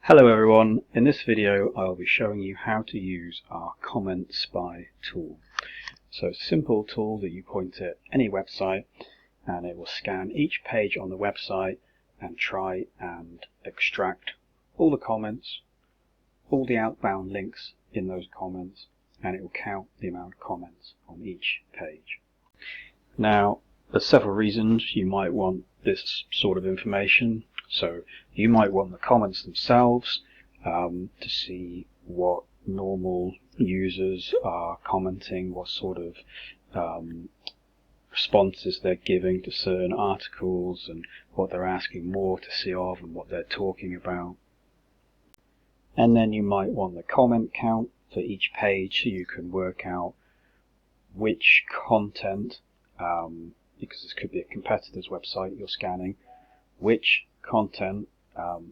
Hello everyone, in this video I'll be showing you how to use our Comment Spy tool. So it's a simple tool that you point at any website and it will scan each page on the website and try and extract all the comments, all the outbound links in those comments, and it will count the amount of comments on each page. Now there's several reasons you might want this sort of information. So you might want the comments themselves to see what normal users are commenting, what sort of responses they're giving to certain articles and what they're asking more to see of and what they're talking about. And then you might want the comment count for each page so you can work out which content, because this could be a competitor's website you're scanning, which content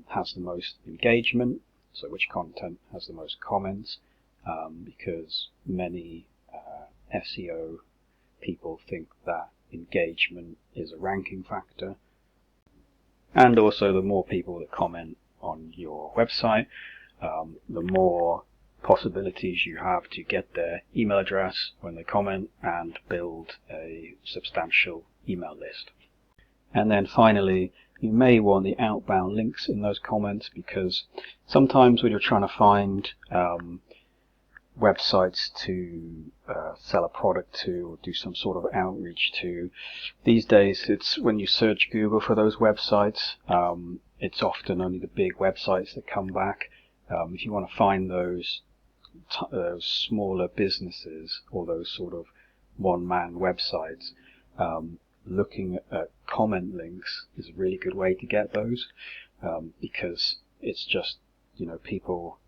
has the most engagement, so which content has the most comments, because many SEO people think that engagement is a ranking factor. And also the more people that comment on your website, the more possibilities you have to get their email address when they comment and build a substantial email list. And then finally, you may want the outbound links in those comments, because sometimes when you're trying to find websites to sell a product to or do some sort of outreach to, these days it's when you search Google for those websites, it's often only the big websites that come back. If you want to find those smaller businesses or those sort of one-man websites, looking at comment links is a really good way to get those, because it's just, people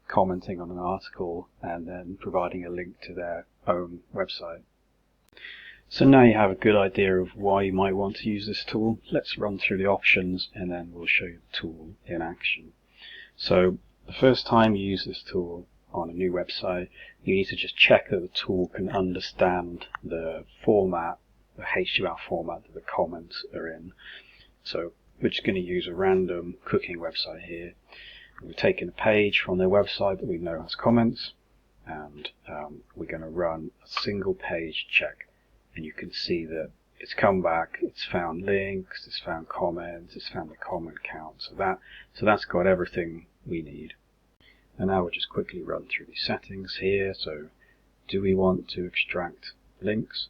commenting on an article and then providing a link to their own website. So now you have a good idea of why you might want to use this tool. Let's run through the options and then we'll show you the tool in action. So the first time you use this tool on a new website, you need to just check that the tool can understand the format, the HTML format that the comments are in. So we're just going to use a random cooking website here. We've taken a page from their website that we know has comments, and we're going to run a single page check, and you can see that it's come back, it's found links, it's found comments, it's found the comment count, so that's got everything we need. And now we'll just quickly run through the settings here. So do we want to extract links?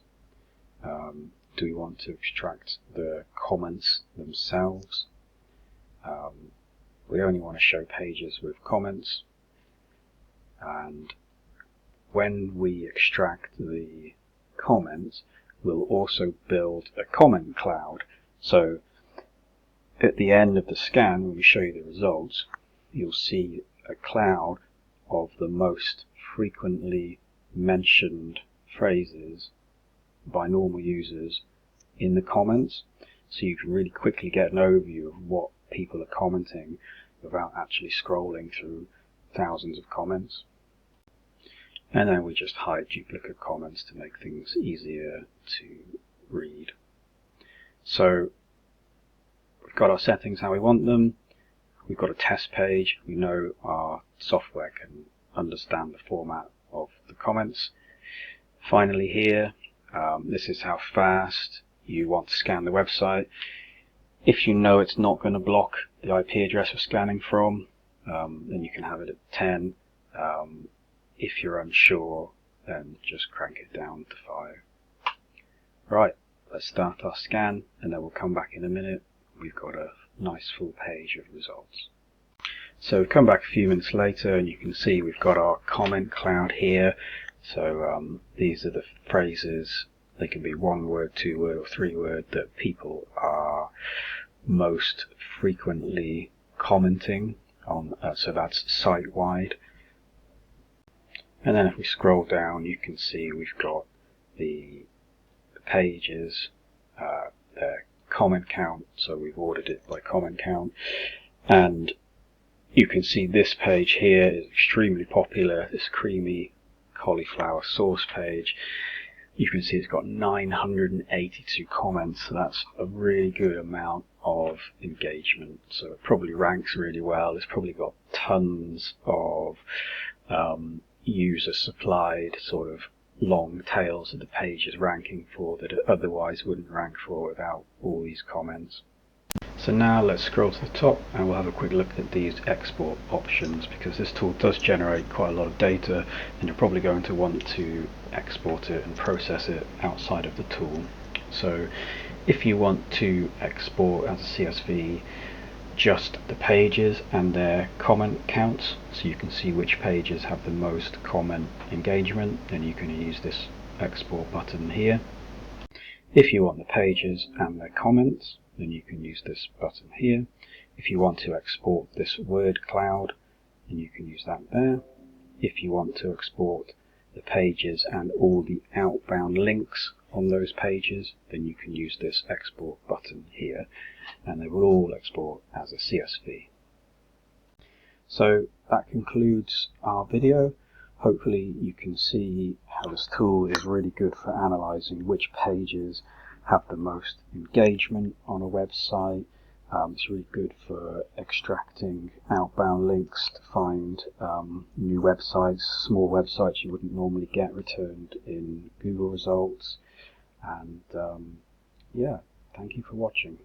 Do we want to extract the comments themselves? We only want to show pages with comments. And when we extract the comments, we'll also build a comment cloud. So at the end of the scan, when we show you the results, you'll see a cloud of the most frequently mentioned phrases by normal users in the comments, so you can really quickly get an overview of what people are commenting without actually scrolling through thousands of comments. And then we just hide duplicate comments to make things easier to read. So we've got our settings how we want them. We've got a test page. We know our software can understand the format of the comments. Finally here, this is how fast you want to scan the website. If you know it's not going to block the IP address you're scanning from, then you can have it at 10. If you're unsure, then just crank it down to 5. Right, let's start our scan, and then we'll come back in a minute. We've got a nice full page of results. So we've come back a few minutes later and you can see we've got our comment cloud here. So these are the phrases, they can be 1 word, 2 word or 3 word, that people are most frequently commenting on, so that's site wide. And then if we scroll down, you can see we've got the pages, their comment count, so we've ordered it by comment count, and you can see this page here is extremely popular, this creamy cauliflower sauce page. You can see it's got 982 comments, so that's a really good amount of engagement. So it probably ranks really well. It's probably got tons of user supplied sort of long tails that the page is ranking for that it otherwise wouldn't rank for without all these comments. So now let's scroll to the top and we'll have a quick look at these export options, because this tool does generate quite a lot of data and you're probably going to want to export it and process it outside of the tool. So if you want to export as a CSV just the pages and their comment counts, so you can see which pages have the most comment engagement, then you can use this export button here. If you want the pages and their comments, then you can use this button here. If you want to export this word cloud, then you can use that there. If you want to export the pages and all the outbound links on those pages, then you can use this export button here, and they will all export as a CSV. So that concludes our video. Hopefully you can see how this tool is really good for analyzing which pages have the most engagement on a website. It's really good for extracting outbound links to find new websites, small websites you wouldn't normally get returned in Google results. And yeah, thank you for watching.